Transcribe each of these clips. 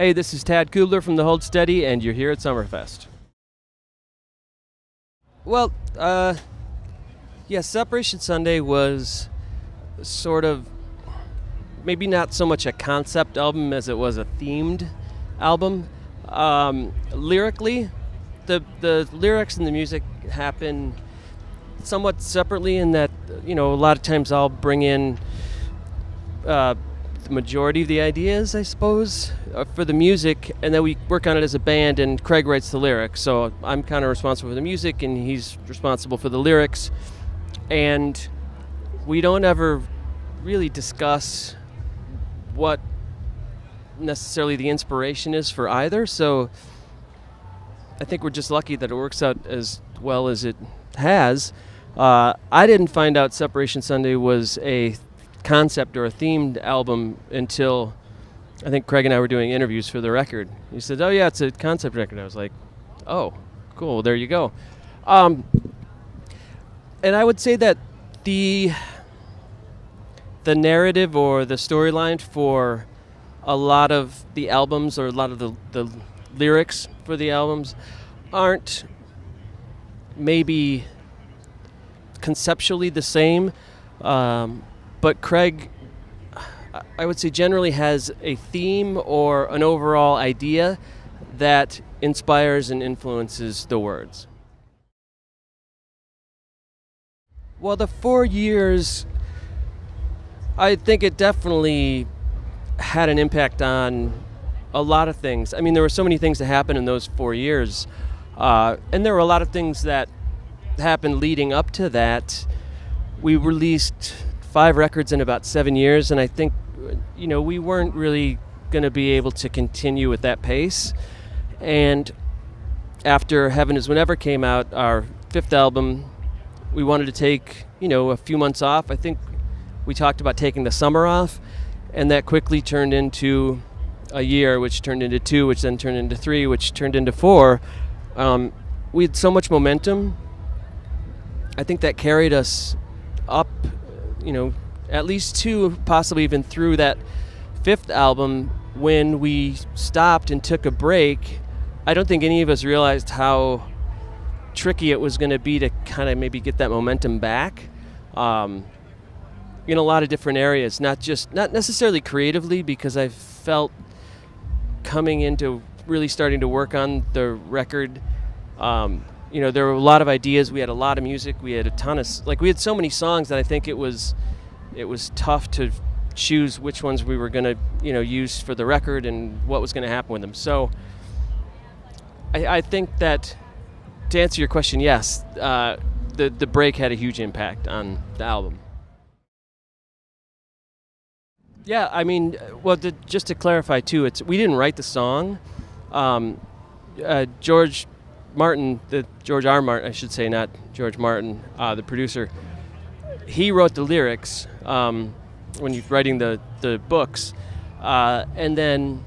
Hey, this is Tad Kubler from the Hold Steady, and you're here at Summerfest. Well, Separation Sunday was sort of maybe not so much a concept album as it was a themed album. Lyrically, the lyrics and the music happen somewhat separately in that, a lot of times I'll bring in the majority of the ideas, I suppose, for the music, and then we work on it as a band, and Craig writes the lyrics. So I'm kind of responsible for the music, and he's responsible for the lyrics. And we don't ever really discuss what necessarily the inspiration is for either. So I think we're just lucky that it works out as well as it has. I didn't find out Separation Sunday was a concept or a themed album until I think Craig and I were doing interviews for the record. He said, "Oh yeah, it's a concept record." I was like, "Oh, cool. There you go." And I would say that the narrative or the storyline for a lot of the albums or a lot of the lyrics for the albums aren't maybe conceptually the same. But Craig, I would say, generally has a theme or an overall idea that inspires and influences the words. Well, the 4 years, I think it definitely had an impact on a lot of things. I mean, there were so many things that happened in those 4 years, and there were a lot of things that happened leading up to that. We released 5 records in about 7 years, and I think, we weren't really going to be able to continue with that pace. And after Heaven Is Whenever came out, our 5th album, we wanted to take, a few months off. I think we talked about taking the summer off, and that quickly turned into a year, which turned into 2, which then turned into 3, which turned into 4. We had so much momentum. I think that carried us up, at least 2, possibly even through that 5th album. When we stopped and took a break, I don't think any of us realized how tricky it was going to be to kind of maybe get that momentum back in a lot of different areas, not necessarily creatively, because I felt coming into really starting to work on the record, there were a lot of ideas. We had a lot of music. We had a ton of, we had so many songs that I think it was tough to choose which ones we were going to, use for the record and what was going to happen with them. So I think that, to answer your question, yes, the break had a huge impact on the album. Yeah, I mean, well, just to clarify too, we didn't write the song. George R. Martin, I should say, not George Martin, the producer, he wrote the lyrics when he's writing the books, and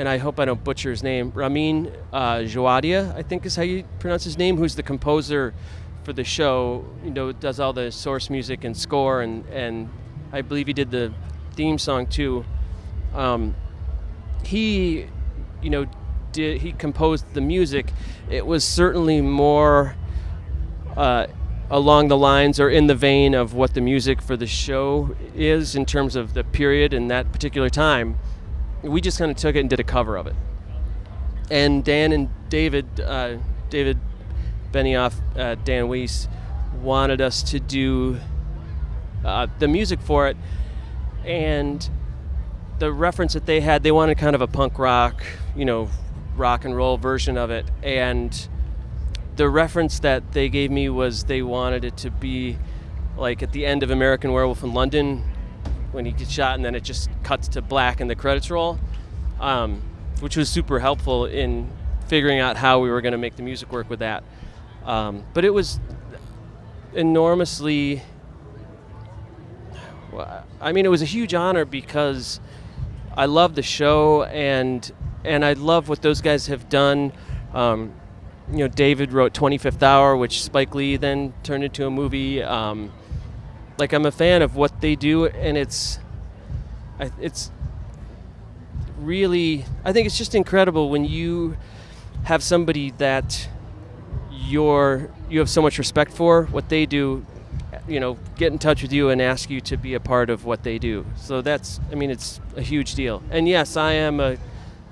I hope I don't butcher his name, Ramin Djawadi, I think is how you pronounce his name, who's the composer for the show, does all the source music and score, and I believe he did the theme song too. He composed the music. It was certainly more along the lines or in the vein of what the music for the show is in terms of the period in that particular time. We just kind of took it and did a cover of it. And Dan and David Benioff, Dan Weiss, wanted us to do the music for it. And the reference that they had, they wanted kind of a punk rock, rock and roll version of it. And the reference that they gave me was they wanted it to be like at the end of American Werewolf in London when he gets shot and then it just cuts to black and the credits roll, which was super helpful in figuring out how we were going to make the music work with that. But it was enormously, it was a huge honor because I love the show and I love what those guys have done. David wrote 25th Hour, which Spike Lee then turned into a movie. I'm a fan of what they do, and it's really, I think it's just incredible when you have somebody that you have so much respect for, what they do, get in touch with you and ask you to be a part of what they do. So it's a huge deal. And yes, I am a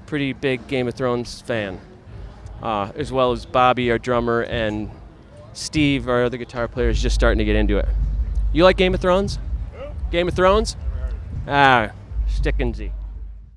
pretty big Game of Thrones fan, as well as Bobby, our drummer, and Steve, our other guitar player, is just starting to get into it. You like Game of Thrones? Game of Thrones? Stick and Z.